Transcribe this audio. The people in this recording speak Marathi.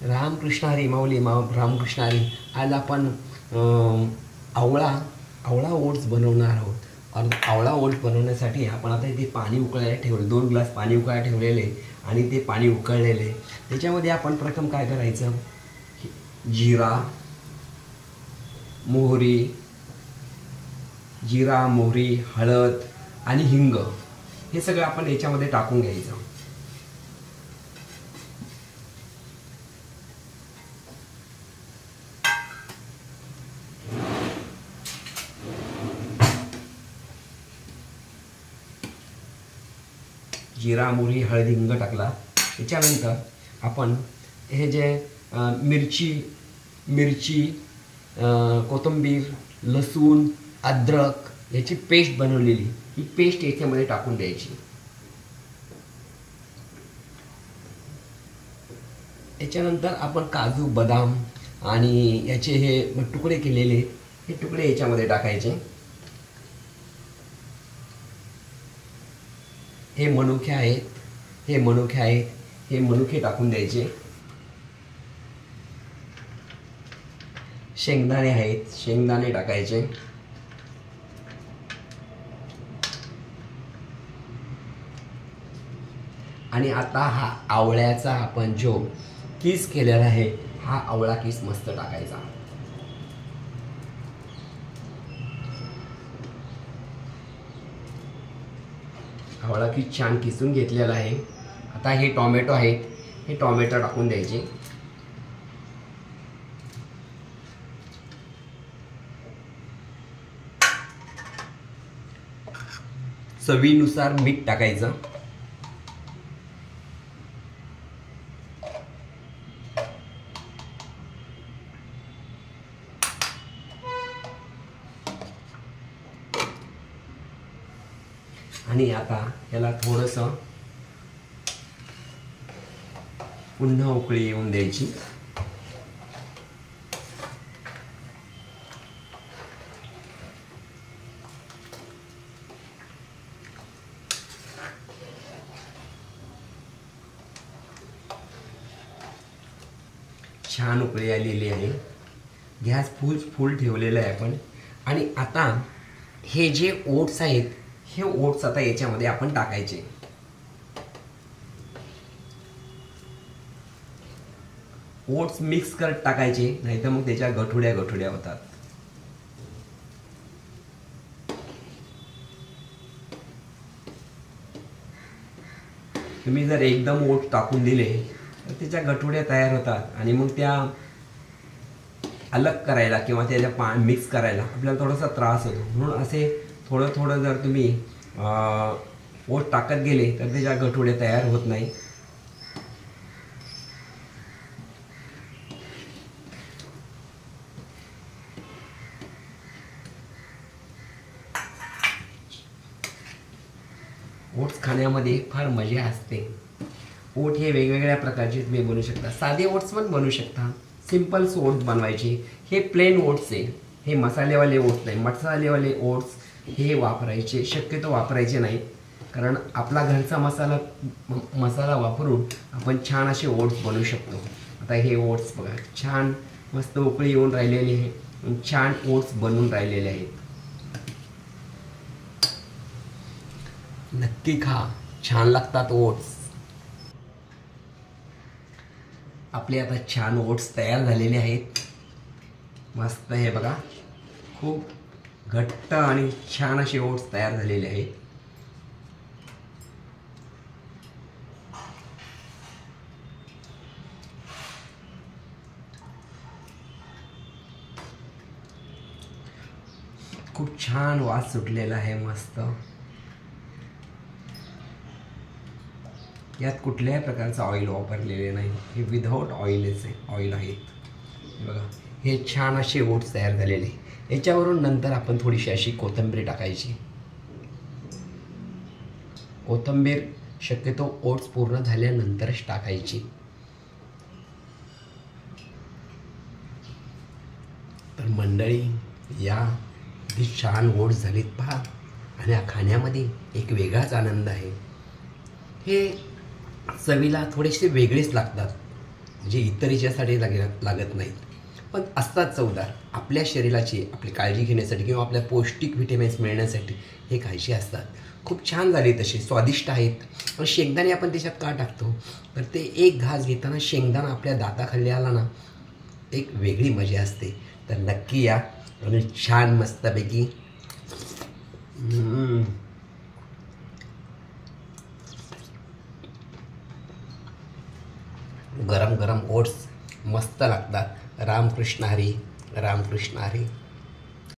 रामकृष्ण हरी माऊली रामकृष्ण हरी. आज आपण आवळा ओट्स बनवणार आहोत. आवळा ओट्स बनवण्यासाठी आपण आता इथे पाणी उकळायला ठेवलं, 2 ग्लास पाणी उकळायला ठेवलेले आणि ते पाणी उकळलेले. त्याच्यामध्ये आपण प्रथम काय करायचं, जिरा मोहरी हळद आणि हिंग हे सगळं आपण याच्यामध्ये टाकून घ्यायचं. जिरा मोहरी हळद हिंग टाकला. त्याच्यानंतर आपण हे जे मिरची कोथिंबीर लसूण अद्रक याची पेस्ट बनवलेली, ही पेस्ट याच्यामध्ये टाकून द्यायची. त्याच्यानंतर आपण काजू बदाम आणि याचे हे तुकडे केलेले हे तुकडे याच्यामध्ये टाकायचे. हे मनुके आहेत, हे मनुके टाकून द्यायचे. शेंगदाणे आहेत, शेंगदाणे टाकायचे. आणि आता हा आवळ्याचा आपण जो किस केलेला आहे, हा आवळा किस मस्त टाकायचा. आवळा किस छान किसून घेतलेला आहे. आता हे टोमॅटो आहेत, हे टोमॅटो टाकून द्यायचे. चवीनुसार मीठ टाकायचं. आणि आता याला थोडंसं पुन्हा उकळी येऊन द्यायची. छान उकळी आलेली आहे. गॅस फुल ठेवलेला आहे आपण. आणि आता हे जे ओट्स आहेत, हे ओट्स आता याच्यामध्ये आपण टाकायचे. ओट्स मिक्स करत टाकायचे, नाहीतर मग त्याच्या गठुड्या होतात. तुम्ही जर एकदम ओट्स टाकून दिले तर त्याच्या गठुड्या तयार होतात आणि मग त्या अलग करायला किंवा त्याच्या मिक्स करायला आपल्याला थोडासा त्रास होतो. म्हणून असे थोडं जर तुम्ही ओट टाकत गेले तर त्याच्या गठुडे तयार होत नाही. ओट्स खाण्यामध्ये फार मजा असते. ओट हे वेगवेगळ्या प्रकारचे तुम्ही बनवू शकता. साधे ओट्स पण बनवू शकता. सिंपल ओट्स बनवायचे. हे प्लेन ओट्स आहे, हे मसालेवाले ओट्स नाही. मसालेवाले ओट्स हे वापरायचे शक्यतो वापरायचे नाही, कारण आपला घरचा मसाला वापरून आपण छान असे ओट्स बनवू शकतो. आता हे ओट्स बघा, छान मस्त उकळी येऊन राहिलेली आहे. छान ओट्स बनवून राहिलेले आहेत. नक्की खा, छान लागतात ओट्स. आपले आता छान ओट्स तयार झालेले आहेत. मस्त हे बघा, खूप घट्ट आणि छान असे ओट्स तयार झालेले आहेत. खूप छान वास सुटलेला आहे मस्त. यात कुठल्याही प्रकारचं ऑइल वापरलेले नाही. हे विदाउट ऑइल आहेत. बघा, हे छान असे ओट्स तयार झालेले. याच्यावरून नंतर आपण थोडीशी अशी कोथिंबीर टाकायची. कोथिंबीर शक्यतो ओट्स पूर्ण झाल्यानंतरच टाकायची. तर मंडळी, या किती छान ओट्स झालीत पहा. आणि या खाण्यामध्ये एक वेगळाच आनंद आहे. हे चवीला थोडेसे वेगळेच लागतात. जे इतर याच्यासाठी लागत नाहीत, पण असतात चवदार. आपल्या शरीराची आपली काळजी घेण्यासाठी किंवा आपल्या पौष्टिक व्हिटॅमिन्स मिळण्यासाठी हे काहीशी असतात. खूप छान झाले, तसे स्वादिष्ट आहेत. आणि शेंगदाणे आपण त्याच्यात का टाकतो, तर ते एक घास घेताना शेंगदाणा आपल्या दाताखाली आला ना, एक वेगळी मजा असते. तर नक्की या आणि छान मस्तपैकी गरम गरम ओट्स मस्त लागतात. रामकृष्ण हरी, रामकृष्ण हरी.